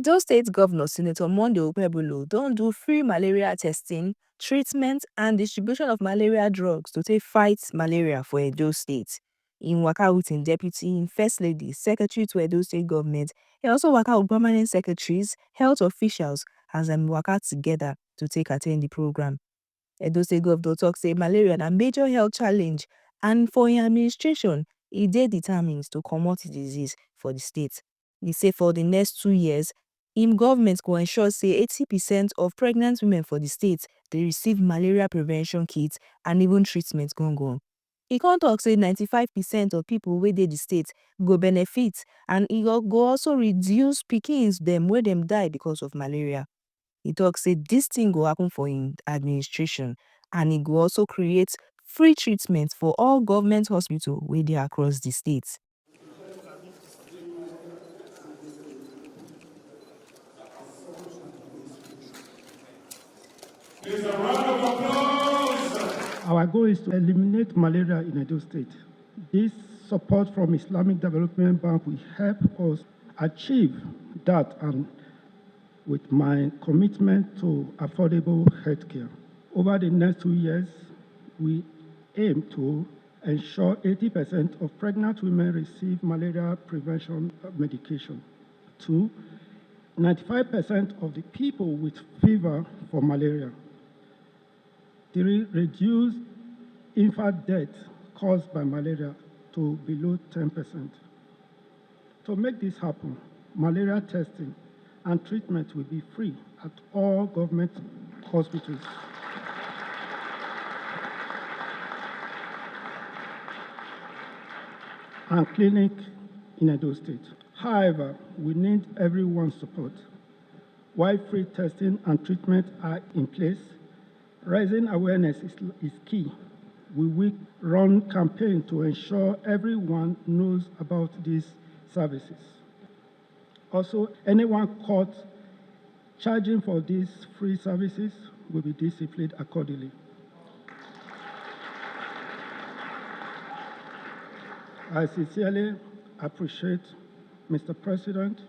Edo State Governor Senator Monday Okpebholo don do free malaria testing, treatment and distribution of malaria drugs to take fight malaria for Edo State. Im waka with im deputy, im first lady, secretary to Edo State government. He also waka with permanent secretaries, health officials as dem waka together to take at ten d the program. Edo State Governor tok say malaria na major health challenge and for im administration, e dey determined to comot the disease for the state. E say for the next 2 years, im government go ensure say 80% of pregnant women for the state dey receive malaria prevention kits and even treatment gangan. E con tok say 95% of pipo wey dey the state go benefit and e go also reduce pikins dem wey dem die because of malaria. E tok say dis thing go happen for im administration and e go also create free treatment for all government hospitals wey dey across the state. Our goal is to eliminate malaria in Edo State. This support from Islamic Development Bank will help us achieve that, and with my commitment to affordable healthcare. Over the next 2 years, we aim to ensure 80% of pregnant women receive malaria prevention medication. 2, 95% of the people with fever for malaria. 3, reduce infant death caused by malaria to below 10%. To make this happen, malaria testing and treatment will be free at all government hospitals. And clinic in Edo State. However, we need everyone's support. While free testing and treatment are in place, raising awareness is key. We will run campaign to ensure everyone knows about these services. Also, anyone caught charging for these free services will be disciplined accordingly. I sincerely appreciate Mr. President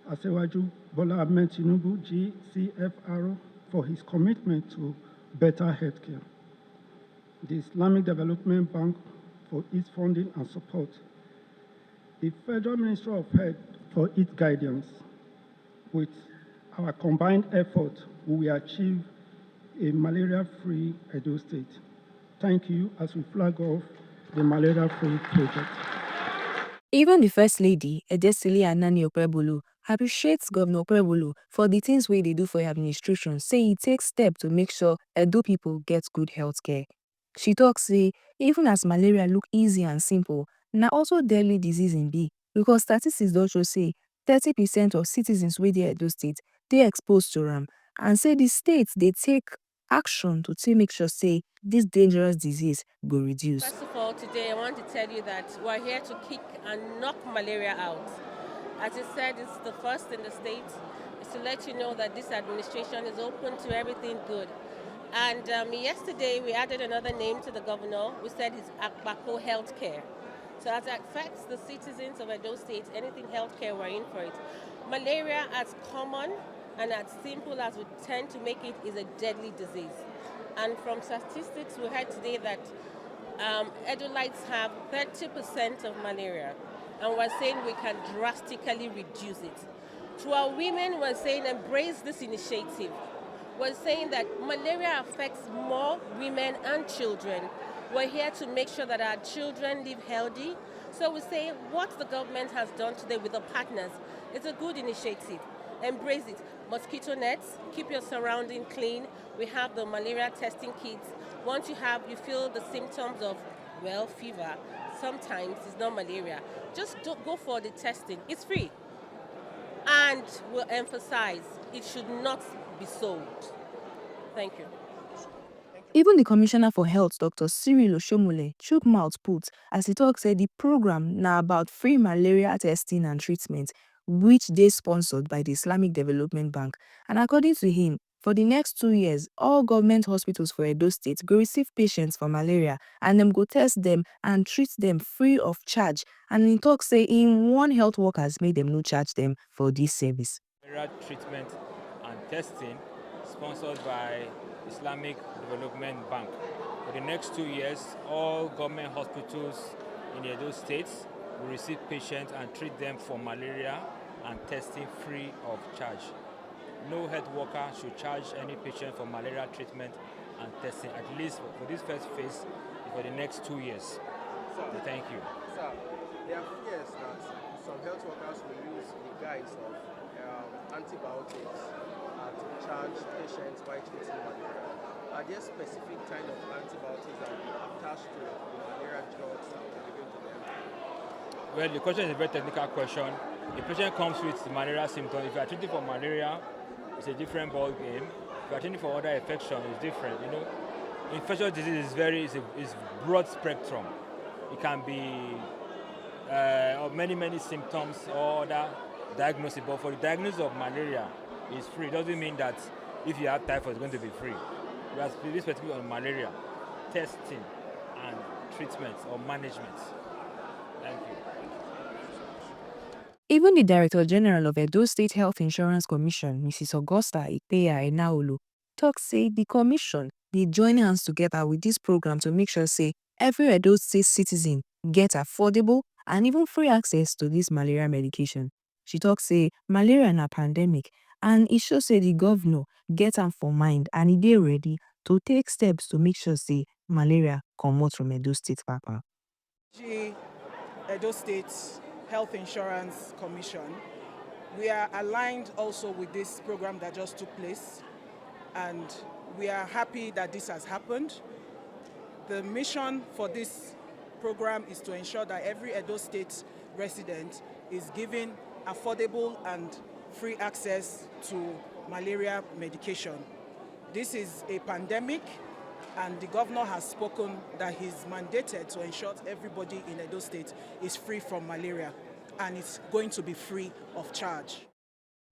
Asewaju Bola Ahmed Tinubu, GCFR, for his commitment to better healthcare. The Islamic Development Bank for its funding and support. The Federal Ministry of Health for its guidance. With our combined effort, we will achieve a malaria-free Edo State. Thank you as we flag off the malaria-free project. Even the First Lady, Edesili Anani Okpebholo, appreciates Governor Okpebholo for the things wey dey do for her administration, say e take steps to make sure Edo people get good health care. She tok say even as malaria look easy and simple, na also deadly disease e be, because statistics don show say 30% of citizens wey dey Edo State dey exposed to am, and say the state dey take action to take make sure say this dangerous disease go reduce. First of all, today I want to tell you that we're here to kick and knock malaria out. As I said, it's the first in the state. It's to let you know that this administration is open to everything good. And yesterday we added another name to the governor. We said it's Akbako Healthcare. So as it affects the citizens of Edo State, anything healthcare, we're in for it. Malaria, as common and as simple as we tend to make it, is a deadly disease. And from statistics, we heard today that Edolites have 30% of malaria. And we're saying we can drastically reduce it. To our women, we're saying embrace this initiative. We're saying that malaria affects more women and children. We're here to make sure that our children live healthy. So we say what the government has done today with the partners, it's a good initiative. Embrace it. Mosquito nets, keep your surrounding clean. We have the malaria testing kits. Once you feel the symptoms of, fever, sometimes it's not malaria. Just go for the testing. It's free. And we'll emphasize, it should not be sold. Thank you. Even the Commissioner for Health, Dr. Cyril Oshomole, chook mouth put as he tok say the program na about free malaria testing and treatment, which dey sponsored by the Islamic Development Bank. And according to him, For the next 2 years, all government hospitals for Edo State go receive patients for malaria and dem go test them and treat them free of charge. And im tok say im warn health workers make dem no charge them for this service. Malaria treatment and testing sponsored by Islamic Development Bank. For the next 2 years, all government hospitals in Edo State will receive patients and treat them for malaria and testing free of charge. No health worker should charge any patient for malaria treatment and testing, at least for this first phase, for the next 2 years. Thank you. Sir, there are fears that some health workers will use the guise of antibiotics to charge patients while treating malaria. Are there specific kind of antibiotics that will be attached to the malaria drugs that will be given to them? Well, the question is a very technical question. The patient comes with malaria symptoms. If you are treating for malaria, it's a different ball game. If you are treating for other infection, it's different. Infectious disease is broad spectrum. It can be of many symptoms or other diagnosis. But for the diagnosis of malaria, it's free. It doesn't mean that if you have typhoid, it's going to be free. We are specifically on malaria, testing and treatment or management. Thank you. Even the Director General of Edo State Health Insurance Commission, Mrs. Augusta Ipeya Enaolu, tok say the commission dey join hands together with this program to make sure say every Edo State citizen get affordable and even free access to this malaria medication. She tok say malaria na pandemic and e show say the governor get am for mind and e dey ready to take steps to make sure say malaria comot from Edo State papa. Edo State Health Insurance Commission, we are aligned also with this program that just took place, and we are happy that this has happened. The mission for this program is to ensure that every Edo State resident is given affordable and free access to malaria medication. This is a pandemic, and the governor has spoken that he's mandated to ensure everybody in Edo State is free from malaria, and it's going to be free of charge.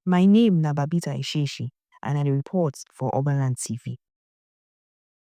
My name na Babita Isheshi, and I dey report for Oberland TV.